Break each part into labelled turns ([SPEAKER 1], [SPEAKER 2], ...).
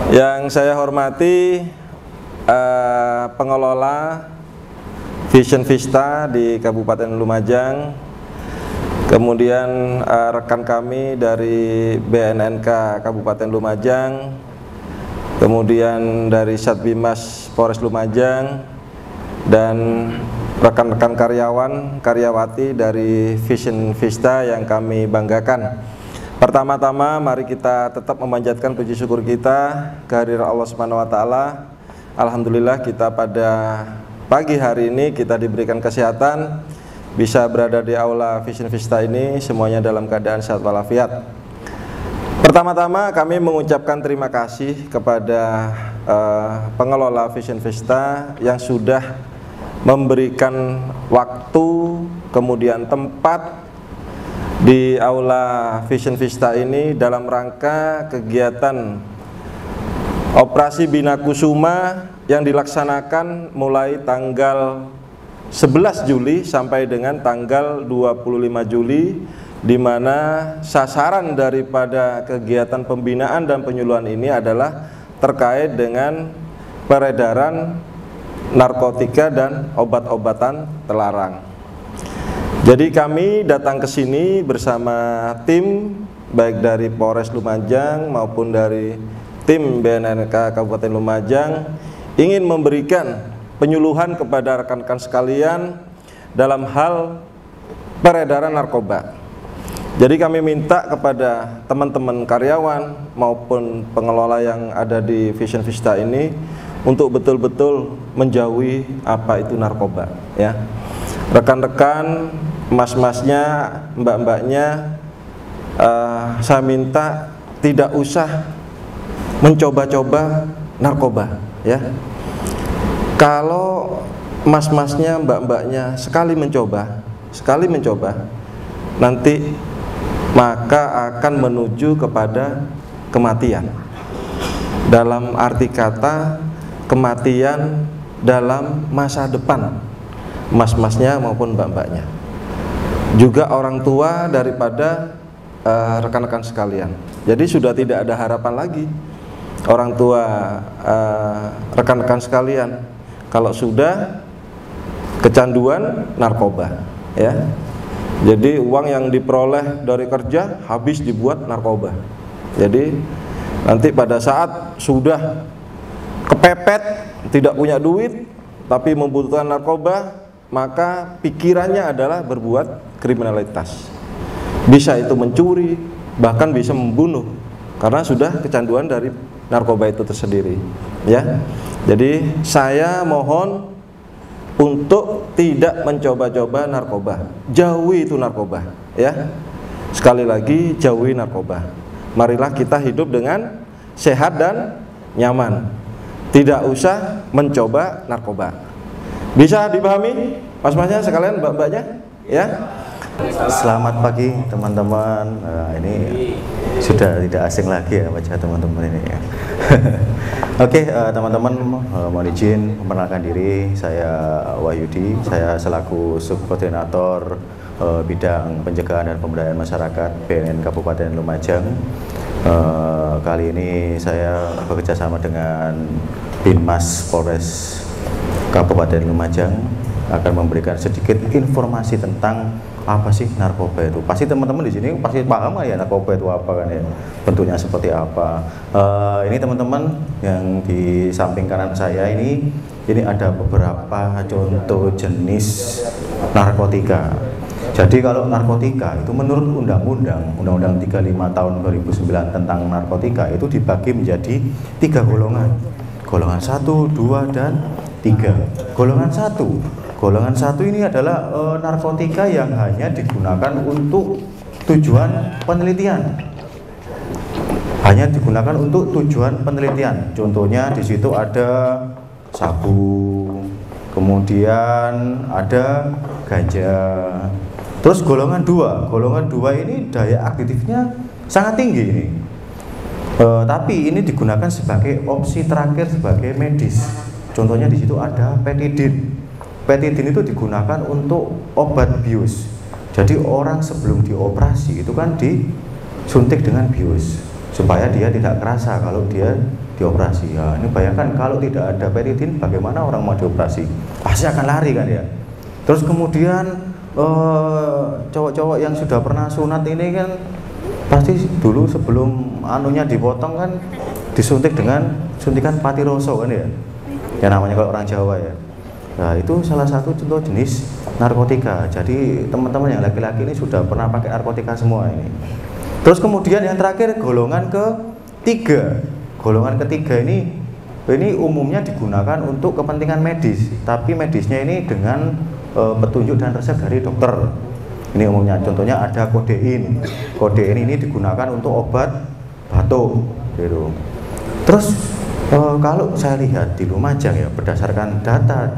[SPEAKER 1] Yang saya hormati pengelola Vision Vista di Kabupaten Lumajang, kemudian rekan kami dari BNNK Kabupaten Lumajang, kemudian dari Satbimas Polres Lumajang, dan rekan-rekan karyawati dari Vision Vista yang kami banggakan. Pertama-tama mari kita tetap memanjatkan puji syukur kita kehadiran Allah Subhanahu wa taala. Alhamdulillah kita pada pagi hari ini kita diberikan kesehatan, bisa berada di aula Vision Vista ini semuanya dalam keadaan sehat walafiat. Pertama-tama kami mengucapkan terima kasih kepada pengelola Vision Vista yang sudah memberikan waktu kemudian tempat di aula Vision Vista ini dalam rangka kegiatan Operasi Bina Kusuma yang dilaksanakan mulai tanggal 11 Juli sampai dengan tanggal 25 Juli, di mana sasaran daripada kegiatan pembinaan dan penyuluhan ini adalah terkait dengan peredaran narkotika dan obat-obatan terlarang. Jadi kami datang ke sini bersama tim baik dari Polres Lumajang maupun dari tim BNNK Kabupaten Lumajang ingin memberikan penyuluhan kepada rekan-rekan sekalian dalam hal peredaran narkoba. Jadi kami minta kepada teman-teman karyawan maupun pengelola yang ada di Vision Vista ini untuk betul-betul menjauhi apa itu narkoba, ya. Rekan-rekan, mas-masnya, mbak-mbaknya, saya minta tidak usah mencoba-coba narkoba, ya. Kalau mas-masnya, mbak-mbaknya sekali mencoba, nanti maka akan menuju kepada kematian. Dalam arti kata kematian dalam masa depan mas-masnya maupun mbak-mbaknya, juga orang tua daripada rekan-rekan sekalian. Jadi sudah tidak ada harapan lagi orang tua rekan-rekan sekalian kalau sudah kecanduan narkoba, ya. Jadi uang yang diperoleh dari kerja habis dibuat narkoba. Jadi nanti pada saat sudah kepepet, tidak punya duit tapi membutuhkan narkoba, maka pikirannya adalah berbuat kriminalitas. Bisa itu mencuri, bahkan bisa membunuh karena sudah kecanduan dari narkoba itu tersendiri, ya. Jadi saya mohon untuk tidak mencoba-coba narkoba. Jauhi itu narkoba, ya. Sekali lagi, jauhi narkoba. Marilah kita hidup dengan sehat dan nyaman. Tidak usah mencoba narkoba. Bisa dipahami, mas-masnya sekalian, mbak-mbaknya, ya?
[SPEAKER 2] Selamat pagi teman-teman. Ini sudah tidak asing lagi ya wajah teman-teman ini, ya. Oke, teman-teman, mohon izin memperkenalkan diri. Saya Wahyudi. Saya selaku Subkoordinator Bidang Pencegahan dan Pemberdayaan Masyarakat BNN Kabupaten Lumajang. Kali ini saya bekerja sama dengan Binmas Polres Kabupaten Lumajang akan memberikan sedikit informasi tentang apa sih narkoba itu. Pasti teman-teman di sini pasti paham ya narkoba itu apa kan, ya, bentuknya seperti apa. Ini teman-teman yang di samping kanan saya ini ada beberapa contoh jenis narkotika. Jadi kalau narkotika itu menurut Undang-Undang 35 tahun 2009 tentang narkotika itu dibagi menjadi 3 golongan. Golongan 1, 2, dan 3. Golongan 1 ini adalah narkotika yang hanya digunakan untuk tujuan penelitian. Contohnya di situ ada sabu, kemudian ada ganja. Terus golongan 2 ini daya aktifnya sangat tinggi ini. Tapi ini digunakan sebagai opsi terakhir sebagai medis. Contohnya di situ ada petidin. Petidin itu digunakan untuk obat bius. Jadi orang sebelum dioperasi itu kan disuntik dengan bius supaya dia tidak kerasa kalau dia dioperasi. Ya, ini bayangkan kalau tidak ada peridin, bagaimana orang mau dioperasi? Pasti akan lari kan ya. Terus kemudian cowok-cowok yang sudah pernah sunat ini kan pasti dulu sebelum anunya dipotong kan disuntik dengan suntikan patiroso kan ya. Ya namanya kalau orang Jawa ya. Nah, itu salah satu contoh jenis narkotika. Jadi teman-teman yang laki-laki ini sudah pernah pakai narkotika semua ini. Terus kemudian yang terakhir golongan ketiga. Golongan ketiga ini umumnya digunakan untuk kepentingan medis, tapi medisnya ini dengan petunjuk dan resep dari dokter. Ini umumnya, contohnya ada kodein. Kodein ini digunakan untuk obat batuk, gitu. Terus kalau saya lihat di Lumajang ya, berdasarkan data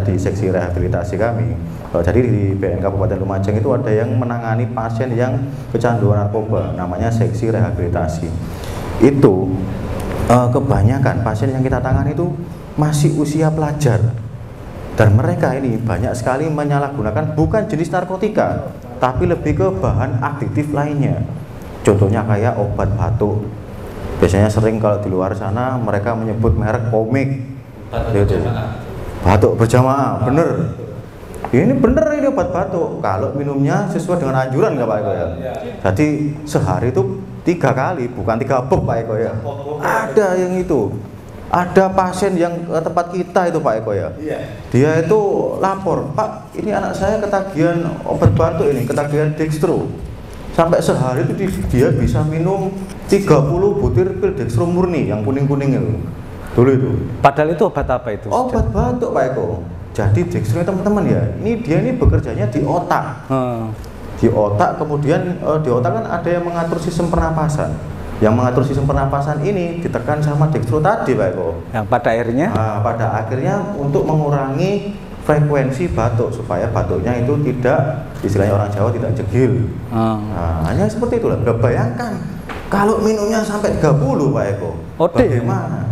[SPEAKER 2] di seksi rehabilitasi kami, jadi di BN Kabupaten Lumajang itu ada yang menangani pasien yang kecanduan narkoba, namanya seksi rehabilitasi. Itu kebanyakan pasien yang kita tangani itu masih usia pelajar. Dan mereka ini banyak sekali menyalahgunakan bukan jenis narkotika, tapi lebih ke bahan aktif lainnya. Contohnya kayak obat batuk. Biasanya sering kalau di luar sana mereka menyebut merek komik. Batuk berjamaah, bener. Ini bener ini obat batuk. Kalau minumnya sesuai dengan anjuran nggak Pak Eko ya? Jadi sehari itu 3 kali, bukan 3 bob Pak Eko ya. Ada yang itu. Ada pasien yang ke tempat kita itu Pak Eko ya. Dia itu lapor, Pak, ini anak saya ketagihan obat batuk ini, ketagihan dextro. Sampai sehari itu dia bisa minum 30 butir pil dextro murni yang kuning-kuning itu. Dulu itu.
[SPEAKER 3] Padahal itu obat apa itu?
[SPEAKER 2] Obat batuk Pak Eko. Jadi dextro teman-teman ya, dia ini bekerjanya di otak. Di otak, kemudian di otak kan ada yang mengatur sistem pernapasan. Yang mengatur sistem pernapasan ini ditekan sama dextro tadi Pak Eko.
[SPEAKER 3] Yang pada akhirnya?
[SPEAKER 2] Pada akhirnya untuk mengurangi frekuensi batuk supaya batuknya itu tidak, istilahnya orang Jawa, tidak jegil. Hanya seperti itulah. Bayangkan kalau minumnya sampai 30 Pak Eko, bagaimana?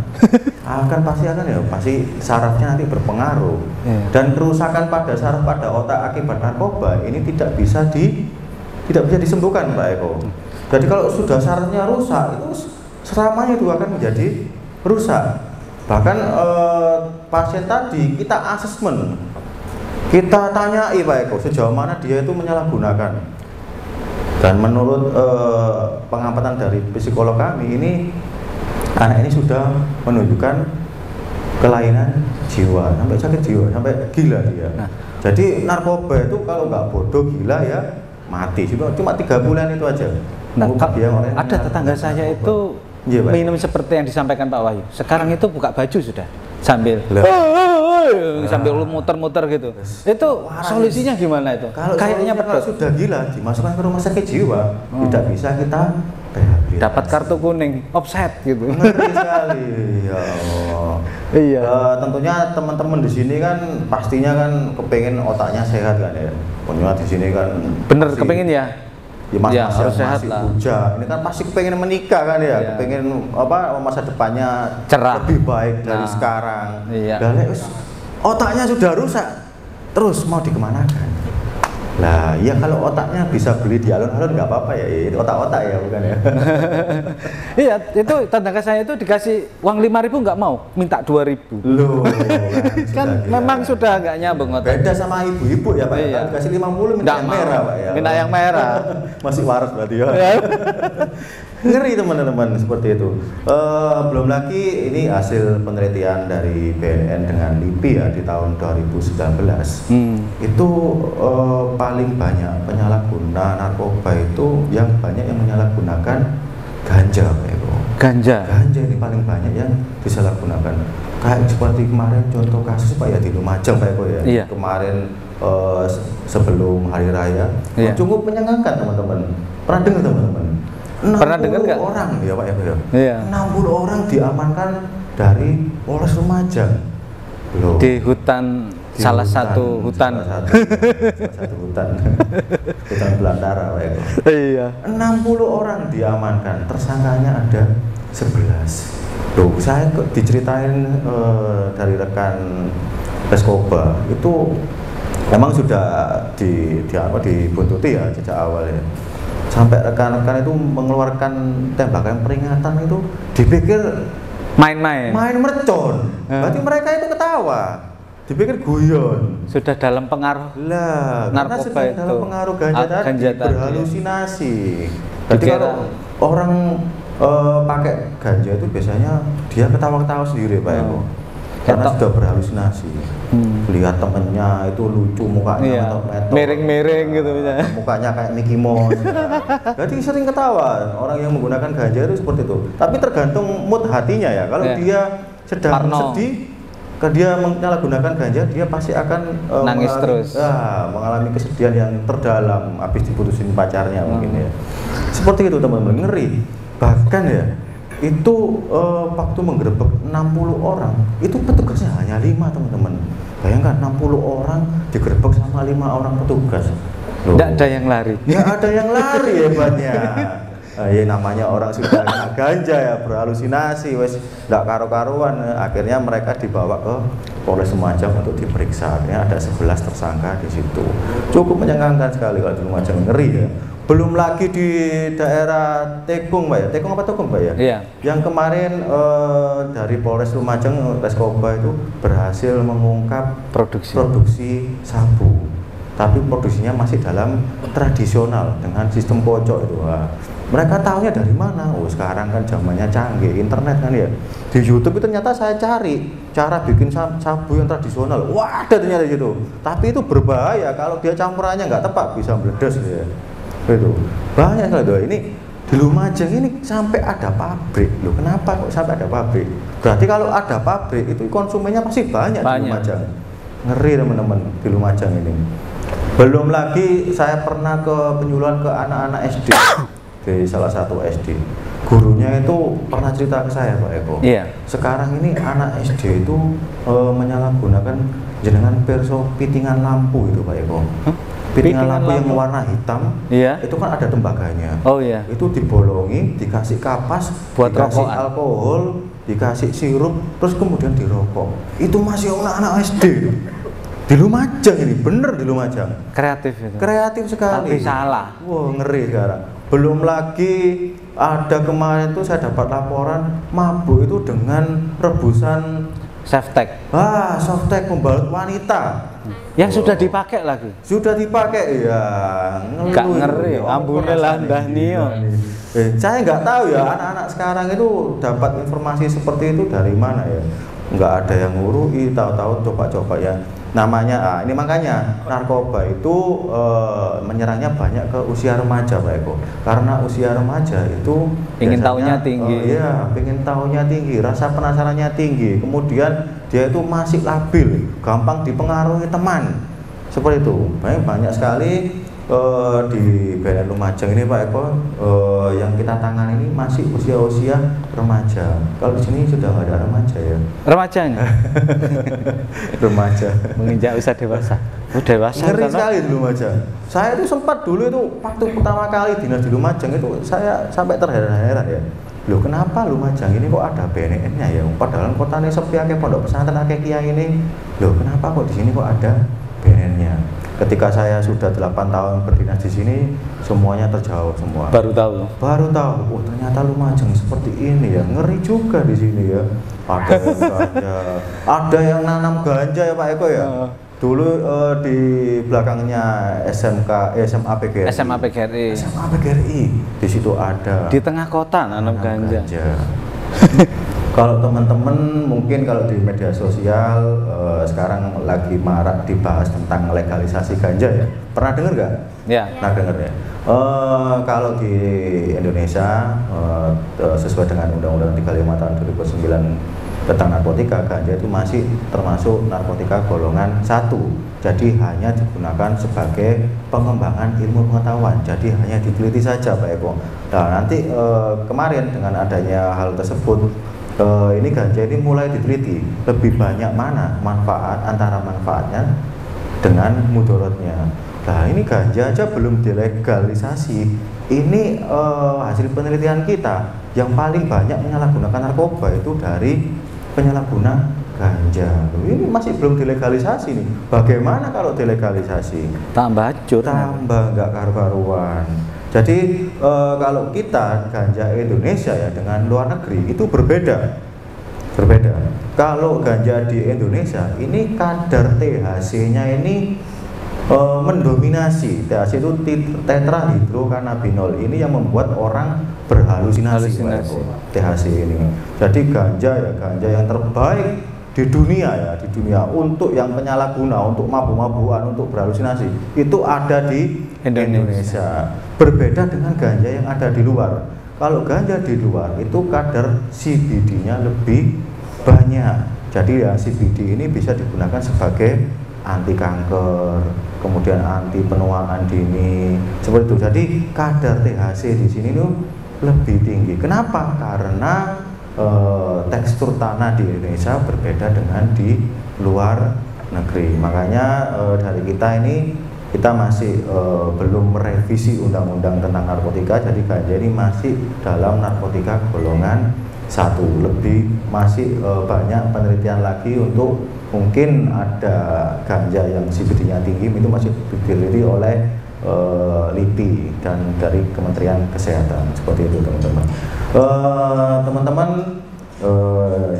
[SPEAKER 2] Pasti sarafnya nanti berpengaruh. Dan kerusakan pada saraf pada otak akibat narkoba ini tidak bisa disembuhkan Pak Eko. Jadi kalau sudah sarafnya rusak, itu selamanya itu akan menjadi rusak. Bahkan pasien tadi kita asesmen, kita tanyai Pak Eko sejauh mana dia itu menyalahgunakan. Dan menurut pengamatan dari psikolog kami ini, anak ini sudah menunjukkan kelainan jiwa, sampai sakit jiwa, sampai gila dia. Jadi narkoba itu kalau nggak bodoh gila ya mati. Cuma 3 bulan itu aja.
[SPEAKER 3] Nah, ada tetangga saya itu minum seperti yang disampaikan Pak Wahyu. Sekarang itu buka baju sudah sambil muter-muter gitu. Itu solusinya gimana itu? Kayaknya
[SPEAKER 2] kalau sudah gila dimasukkan ke rumah sakit jiwa, tidak bisa kita rehabilitasi.
[SPEAKER 3] Dapat kartu kuning, offset gitu.
[SPEAKER 2] Ngeri sekali. Ya Allah.
[SPEAKER 3] Iya.
[SPEAKER 2] Tentunya teman-teman di sini kan pastinya kan kepengen otaknya sehat kan ya. Punya di sini kan
[SPEAKER 3] bener kepengen ya.
[SPEAKER 2] Ya,
[SPEAKER 3] harus sehat lah.
[SPEAKER 2] Buja. Ini kan pasti kepengen menikah kan ya, kepengen masa depannya cerah, lebih baik dari sekarang. Otaknya sudah rusak, terus mau dikemanakan? Lah, ya kalau otaknya bisa beli di alun-alun nggak apa-apa ya, itu otak-otak ya bukan ya?
[SPEAKER 3] Iya, itu tetangga saya itu dikasih uang 5.000 nggak mau, minta 2.000.
[SPEAKER 2] Loh,
[SPEAKER 3] kan memang sudah nggak nyambung otak.
[SPEAKER 2] Beda sama ibu-ibu ya Pak, dikasih 50 minta yang merah Pak ya.
[SPEAKER 3] Minta yang merah.
[SPEAKER 2] Masih waras berarti ya. Ngeri teman-teman seperti itu. Belum lagi ini hasil penelitian dari BNN dengan LIPI ya di tahun 2019. Itu paling banyak penyalahguna narkoba itu yang banyak yang menyalahgunakan ganja Pak Eko. Ganja ini paling banyak yang disalahgunakan. Kayak seperti kemarin contoh kasus Pak ya di Lumajang Pak Eko ya.
[SPEAKER 3] Iya.
[SPEAKER 2] Kemarin sebelum hari raya cukup menyenangkan teman-teman. Pernah dengar teman-teman?
[SPEAKER 3] Pernah dengar nggak?
[SPEAKER 2] 60 orang ya Pak ya.
[SPEAKER 3] Iya.
[SPEAKER 2] 60 orang diamankan dari Polres Lumajang. Loh.
[SPEAKER 3] Di hutan salah satu hutan
[SPEAKER 2] belantara Pak Eko.
[SPEAKER 3] Iya.
[SPEAKER 2] 60 orang diamankan, tersangkanya ada 11. Loh, saya kok diceritain dari rekan Reskoba itu memang sudah dibuntuti ya sejak awal ya. Sampai rekan-rekan itu mengeluarkan tembakan peringatan itu dipikir
[SPEAKER 3] Main-main.
[SPEAKER 2] Main mercon. Berarti mereka itu ketawa. Dipikir guyon.
[SPEAKER 3] Sudah dalam pengaruh
[SPEAKER 2] Lah, karena
[SPEAKER 3] narkoba
[SPEAKER 2] sedang dalam
[SPEAKER 3] itu.
[SPEAKER 2] pengaruh ganja tadi,
[SPEAKER 3] Ganja tadi,
[SPEAKER 2] berhalusinasi. Berarti
[SPEAKER 3] Dikira-
[SPEAKER 2] kalau orang pakai ganja itu biasanya dia ketawa-ketawa sendiri Pak Eko. Karena
[SPEAKER 3] Ketok.
[SPEAKER 2] sudah berhalusinasi. Lihat temennya itu lucu mukanya
[SPEAKER 3] Iya.
[SPEAKER 2] metok-metok.
[SPEAKER 3] Miring-miring gitu misalnya.
[SPEAKER 2] Mukanya kayak Mickey Mouse. Jadi sering ketawa orang yang menggunakan ganja itu seperti itu. Tapi tergantung mood hatinya ya. Kalau
[SPEAKER 3] Iya.
[SPEAKER 2] dia sedang
[SPEAKER 3] Parno.
[SPEAKER 2] sedih, dia menyalahgunakan ganja, dia pasti akan
[SPEAKER 3] Nangis
[SPEAKER 2] mengalami,
[SPEAKER 3] terus.
[SPEAKER 2] mengalami kesedihan yang terdalam habis diputusin pacarnya mungkin ya. Seperti itu teman-teman, ngeri. Bahkan ya itu waktu menggerebek 60 orang, itu petugasnya hanya 5 teman-teman. Bayangkan 60 orang digerebek sama 5 orang petugas. Loh.
[SPEAKER 3] Tidak ada yang lari.
[SPEAKER 2] Ya ada yang lari hebatnya. Ya namanya orang sudah kena ganja ya, berhalusinasi, wes nggak karu-karuan. Akhirnya mereka dibawa ke Polres Lumajang untuk diperiksa. Akhirnya ada 11 tersangka di situ. Cukup menyengangkan sekali kalau di Lumajang, ngeri ya. Belum lagi di daerah Tekung, Pak ya. Tekung apa Tekung, Pak ya?
[SPEAKER 3] Iya.
[SPEAKER 2] Yang kemarin dari Polres Lumajang, Reskoba itu berhasil mengungkap produksi sabu. Tapi produksinya masih dalam tradisional dengan sistem pocok itu. Wah, mereka tahunya dari mana? Oh, sekarang kan zamannya canggih, internet kan ya. Di YouTube itu ternyata saya cari cara bikin sabu yang tradisional. Wah, ada ternyata di situ. Tapi itu berbahaya kalau dia campurannya nggak tepat, bisa meledos ya. Itu banyak sekali tuh. Ini di Lumajang ini sampai ada pabrik. Loh, kenapa kok sampai ada pabrik? Berarti kalau ada pabrik itu konsumennya pasti banyak. Di Lumajang. Ngeri teman-teman di Lumajang ini. Belum lagi saya pernah ke penyuluhan ke anak-anak SD di salah satu SD. Gurunya itu pernah cerita ke saya Pak Eko.
[SPEAKER 3] Iya.
[SPEAKER 2] Sekarang ini anak SD itu menyalahgunakan jenengan perso pitingan lampu itu Pak Eko. Pitingan lampu yang warna hitam,
[SPEAKER 3] iya.
[SPEAKER 2] Itu kan ada tembaganya.
[SPEAKER 3] Oh iya.
[SPEAKER 2] Itu dibolongi, dikasih kapas,
[SPEAKER 3] buat
[SPEAKER 2] dikasih
[SPEAKER 3] rokokan.
[SPEAKER 2] alkohol, dikasih sirup, terus kemudian dirokok. Itu masih anak-anak SD. Di Lumajang ini, bener di Lumajang.
[SPEAKER 3] Kreatif itu.
[SPEAKER 2] Kreatif sekali.
[SPEAKER 3] Tapi salah.
[SPEAKER 2] Wah, ngeri sekarang. Belum lagi ada kemarin tuh saya dapat laporan mabuk itu dengan rebusan
[SPEAKER 3] Saftek.
[SPEAKER 2] softtek pembalut wanita.
[SPEAKER 3] Yang sudah dipakai lagi.
[SPEAKER 2] Sudah dipakai ya.
[SPEAKER 3] Gak ngeri, ambune lah Mbah Nio.
[SPEAKER 2] Saya nggak tahu ya anak-anak sekarang itu dapat informasi seperti itu dari mana ya. Nggak ada yang ngurui, tahu-tahu coba-coba ya. Namanya, ini makanya narkoba itu menyerangnya banyak ke usia remaja Pak Eko. Karena usia remaja itu
[SPEAKER 3] ingin
[SPEAKER 2] biasanya,
[SPEAKER 3] tahunya tinggi.
[SPEAKER 2] Iya, ingin tahunya tinggi, rasa penasarannya tinggi. Kemudian dia itu masih labil, gampang dipengaruhi teman. Seperti itu. Banyak sekali di BNN Lumajang ini Pak Eko yang kita tangani ini masih usia-usia remaja. Kalau di sini sudah nggak ada remaja ya.
[SPEAKER 3] Remajanya.
[SPEAKER 2] Remaja.
[SPEAKER 3] Menginjak usia dewasa. Dewasa.
[SPEAKER 2] Ngeri sekali di Lumajang. Saya itu sempat dulu itu waktu pertama kali dinas di Lumajang itu saya sampai terheran-heran ya. Loh kenapa Lumajang ini kok ada BNN-nya ya? Padahal kotanya sepi akeh pondok pesantren akeh kiai ini. Loh kenapa kok di sini kok ada BNN-nya? Ketika saya sudah 8 tahun berdinas di sini, semuanya terjawab semua.
[SPEAKER 3] Baru tahu.
[SPEAKER 2] Oh ternyata Lumajang seperti ini ya, ngeri juga di sini ya. Ada yang ganja, ada yang nanam ganja ya Pak Eko ya. Dulu di belakangnya SMA PGRI. SMA PGRI, di situ ada.
[SPEAKER 3] Di tengah kota nanam ganja.
[SPEAKER 2] Kalau teman-teman mungkin kalau di media sosial sekarang lagi marak dibahas tentang legalisasi ganja ya. Pernah dengar nggak?
[SPEAKER 3] Ya.
[SPEAKER 2] Pernah dengar ya. Kalau di Indonesia sesuai dengan Undang-Undang 35 tahun 2009 tentang narkotika, ganja itu masih termasuk narkotika golongan 1. Jadi hanya digunakan sebagai pengembangan ilmu pengetahuan. Jadi hanya diteliti saja Pak Eko. Nah nanti kemarin dengan adanya hal tersebut, ini ganja ini mulai diteliti lebih banyak mana manfaat antara manfaatnya dengan mudorotnya. Nah ini ganja aja belum dilegalisasi. Ini hasil penelitian kita yang paling banyak menyalahgunakan narkoba itu dari penyalahguna ganja. Ini masih belum dilegalisasi nih. Bagaimana kalau dilegalisasi?
[SPEAKER 3] Tambah hancur.
[SPEAKER 2] Tambah nggak karu-karuan. Jadi kalau kita ganja Indonesia ya dengan luar negeri itu berbeda. Berbeda. Kalau ganja di Indonesia ini kadar THC-nya ini mendominasi. THC itu tetrahidrokannabinol, ini yang membuat orang berhalusinasi. THC ini. Jadi ganja yang terbaik di dunia ya, di dunia untuk yang penyalahguna, untuk mabuk-mabukan, untuk berhalusinasi itu ada di Indonesia. Berbeda dengan ganja yang ada di luar. Kalau ganja di luar itu kadar CBD-nya lebih banyak. Jadi ya CBD ini bisa digunakan sebagai anti kanker, kemudian anti penuaan dini, seperti itu. Jadi kadar THC di sini tuh lebih tinggi. Kenapa? Karena tekstur tanah di Indonesia berbeda dengan di luar negeri. Makanya dari kita ini kita masih belum merevisi undang-undang tentang narkotika. Jadi ganja ini masih dalam narkotika golongan 1. Lebih masih banyak penelitian lagi untuk mungkin ada ganja yang CBD-nya tinggi, itu masih diteliti oleh LIPI dan dari Kementerian Kesehatan, seperti itu teman-teman. Teman-teman,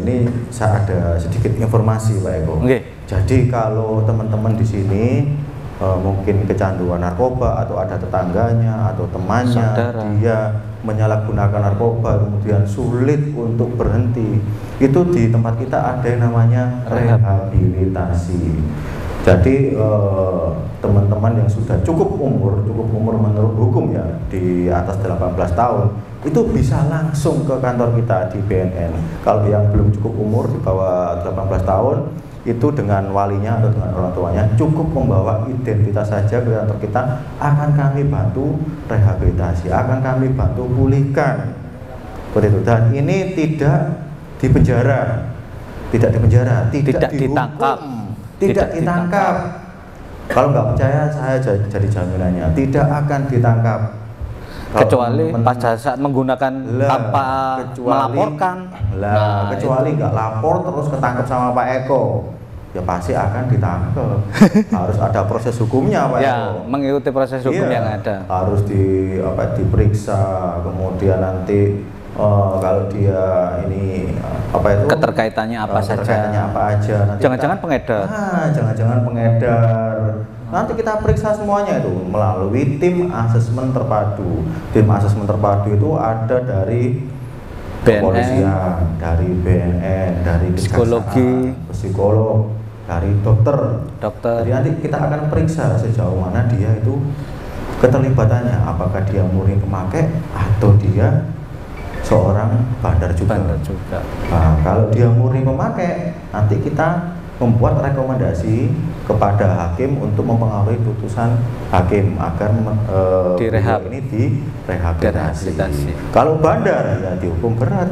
[SPEAKER 2] ini saya ada sedikit informasi Pak Eko. Jadi kalau teman-teman di sini mungkin kecanduan narkoba, atau ada tetangganya atau temannya dia menyalahgunakan narkoba kemudian sulit untuk berhenti, itu di tempat kita ada yang namanya rehabilitasi. Jadi teman-teman yang sudah cukup umur menurut hukum ya, di atas 18 tahun itu bisa langsung ke kantor kita di BNN. Kalau yang belum cukup umur di bawah 18 tahun itu dengan walinya atau dengan orang tuanya cukup membawa identitas saja ke kantor kita, akan kami bantu rehabilitasi, akan kami bantu pulihkan, seperti itu. Dan ini tidak dipenjara, tidak ditangkap, tidak ditangkap. Kalau nggak percaya saya jadi jaminannya, tidak akan ditangkap.
[SPEAKER 3] Kecuali pada saat menggunakan tanpa melaporkan.
[SPEAKER 2] Kecuali nggak lapor terus ketangkep sama Pak Eko, ya pasti akan ditangkap. Harus ada proses hukumnya Pak Eko.
[SPEAKER 3] Mengikuti proses hukum yang ada.
[SPEAKER 2] Harus diperiksa, kemudian nanti kalau dia ini
[SPEAKER 3] keterkaitannya apa saja. Jangan-jangan pengedar.
[SPEAKER 2] Jangan-jangan pengedar. Nanti kita periksa semuanya itu melalui tim asesmen terpadu. Tim asesmen terpadu itu ada dari kepolisian, dari BNN, dari
[SPEAKER 3] psikologi,
[SPEAKER 2] psikolog, dari dokter. Jadi nanti kita akan periksa sejauh mana dia itu keterlibatannya, apakah dia murni pemakai atau dia seorang bandar juga. Nah, kalau dia murni pemakai, nanti kita membuat rekomendasi kepada hakim untuk mempengaruhi putusan hakim agar ini direhabilitasi. Kalau bandar ya dihukum berat.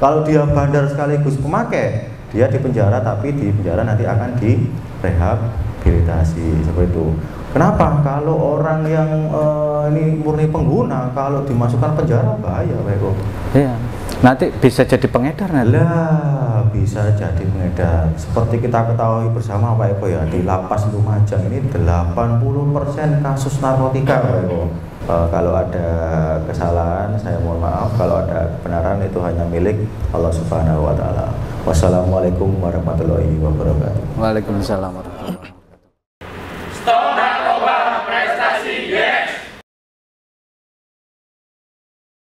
[SPEAKER 2] Kalau dia bandar sekaligus pemakai, dia dipenjara, tapi di penjara nanti akan direhabilitasi, seperti itu. Kenapa? Kalau orang yang ini murni pengguna, kalau dimasukkan penjara bahaya Pak Eko.
[SPEAKER 3] Iya. Nanti bisa jadi pengedar nanti.
[SPEAKER 2] Bisa jadi pengedar. Seperti kita ketahui bersama Pak Eko ya, di Lapas Lumajang ini 80% kasus narkotika Pak Eko. Kalau ada kesalahan saya mohon maaf, kalau ada kebenaran itu hanya milik Allah Subhanahu wa taala. Wassalamualaikum warahmatullahi wabarakatuh.
[SPEAKER 3] Waalaikumsalam.